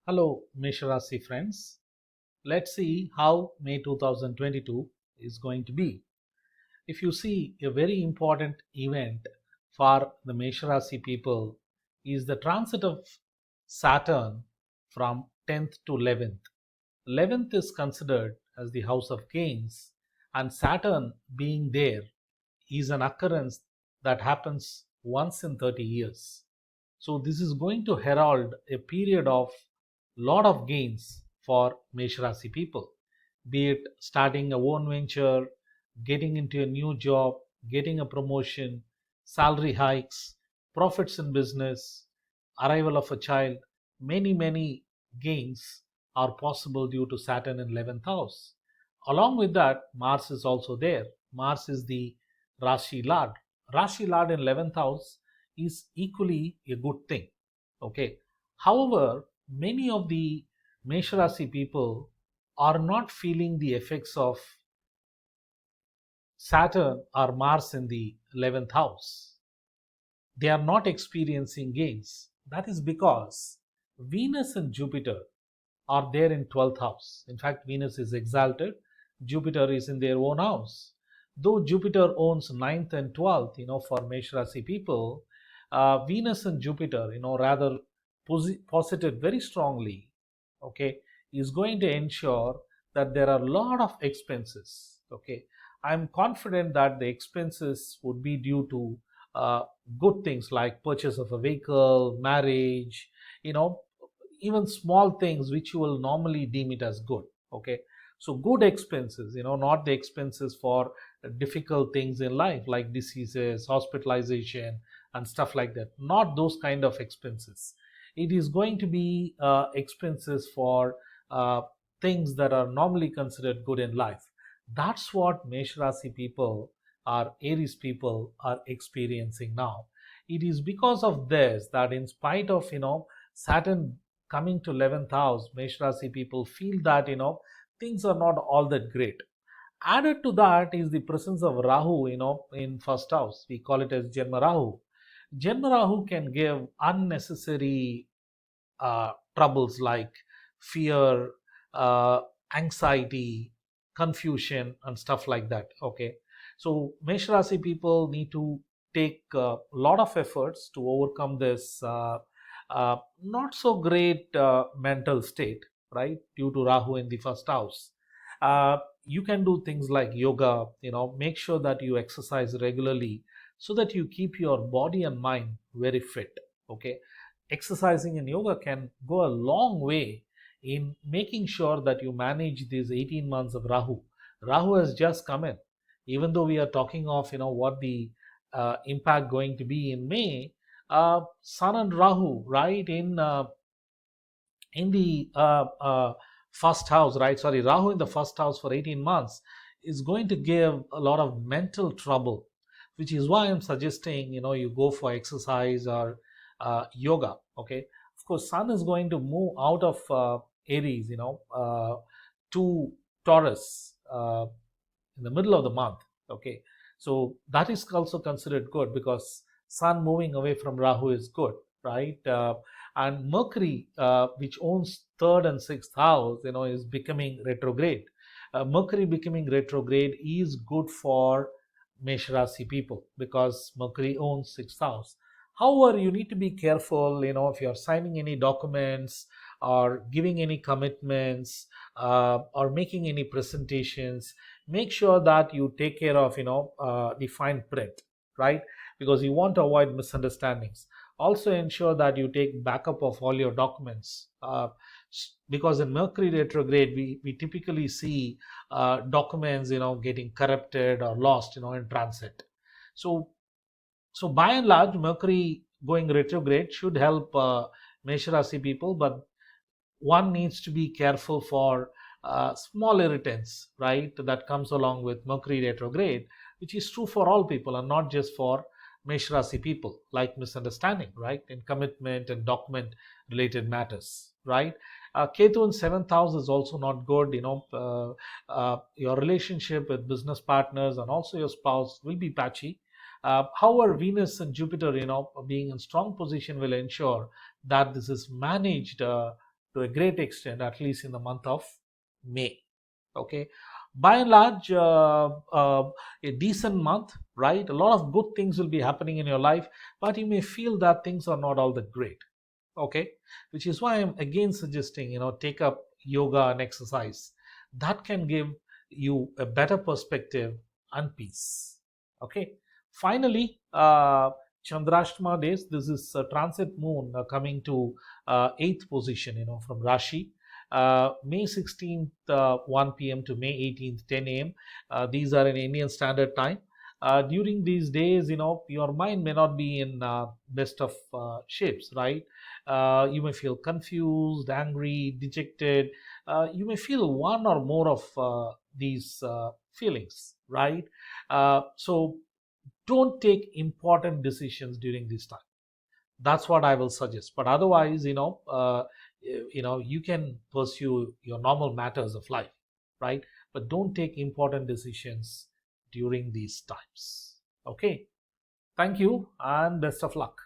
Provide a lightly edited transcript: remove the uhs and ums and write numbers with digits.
Hello, Mesha friends. Let's see how May 2022 is going to be. If you see, a very important event for the Mesha people is the transit of Saturn from 10th to 11th. 11th is considered as the house of gains, and Saturn being there is an occurrence that happens once in 30 years. So this is going to herald a period of lot of gains for Mesh Rasi people, be it starting a own venture, getting into a new job, getting a promotion, salary hikes, profits in business, arrival of a child. Many gains are possible due to Saturn in 11th house. Along with that, Mars is also there. Mars is the Rashi Lord. Rashi Lord in 11th house is equally a good thing. Okay. However, many of the Mesh Rasi people are not feeling the effects of Saturn or Mars in the 11th house. They are not experiencing gains. That is because Venus and Jupiter are there in 12th house. In fact, Venus is exalted, Jupiter is in their own house. Though Jupiter owns ninth and 12th, for Mesh Rasi people, Venus and Jupiter, rather posited very strongly, okay, is going to ensure that there are a lot of expenses. Okay, I'm confident that the expenses would be due to good things like purchase of a vehicle, marriage, you know, even small things which you will normally deem it as good. Okay, so good expenses, not the expenses for difficult things in life like diseases, hospitalization, and stuff like that. Not those kind of expenses. It is going to be expenses for things that are normally considered good in life. That's what Mesh Rasi people or Aries people are experiencing now. It is because of this that, in spite of Saturn coming to 11th house, Mesh Rasi people feel that things are not all that great. Added to that is the presence of Rahu, in first house. We call it as Janma Rahu. Janma Rahu can give unnecessary troubles like fear, uh, anxiety, confusion, and stuff like that. Okay, so Mesh Rasi people need to take a lot of efforts to overcome this not so great mental state, right? Due to Rahu in the first house. You can do things like yoga, make sure that you exercise regularly so that you keep your body and mind very fit. Okay, exercising in yoga can go a long way in making sure that you manage these 18 months of Rahu. Rahu has just come in. Even though we are talking of what the impact going to be in May, Sun and Rahu, right, in the first house, right? Sorry, Rahu in the first house for 18 months is going to give a lot of mental trouble, which is why I'm suggesting you go for exercise or yoga. Okay, of course, Sun is going to move out of Aries, to Taurus in the middle of the month. Okay, so that is also considered good because Sun moving away from Rahu is good, right? And Mercury, which owns third and sixth house, is becoming retrograde. Mercury becoming retrograde is good for Mesh Rasi people because Mercury owns sixth house. However, you need to be careful, if you're signing any documents or giving any commitments or making any presentations, make sure that you take care of the fine print, right? Because you want to avoid misunderstandings. Also ensure that you take backup of all your documents, because in Mercury retrograde we typically see documents getting corrupted or lost in transit. So so by and large, Mercury going retrograde should help Mesh Rasi people, but one needs to be careful for small irritants, right? That comes along with Mercury retrograde, which is true for all people and not just for Mesh Rasi people, like misunderstanding, right? In commitment and document related matters, right? Ketu in seventh house is also not good. Your relationship with business partners and also your spouse will be patchy. However, Venus and Jupiter, being in strong position will ensure that this is managed to a great extent, at least in the month of May. Okay, by and large, a decent month, right? A lot of good things will be happening in your life, but you may feel that things are not all that great. Okay, which is why I'm again suggesting, take up yoga and exercise. That can give you a better perspective and peace. Okay, finally, Chandrashtama days, this is a transit moon coming to eighth position, from Rashi. May 16th, 1 p.m. to May 18th, 10 a.m. These are in Indian Standard Time. During these days, your mind may not be in best of shapes, right? You may feel confused, angry, dejected. You may feel one or more of these feelings, right? So don't take important decisions during this time. That's what I will suggest. But otherwise, you can pursue your normal matters of life, right? But don't take important decisions during these times. Okay. Thank you and best of luck.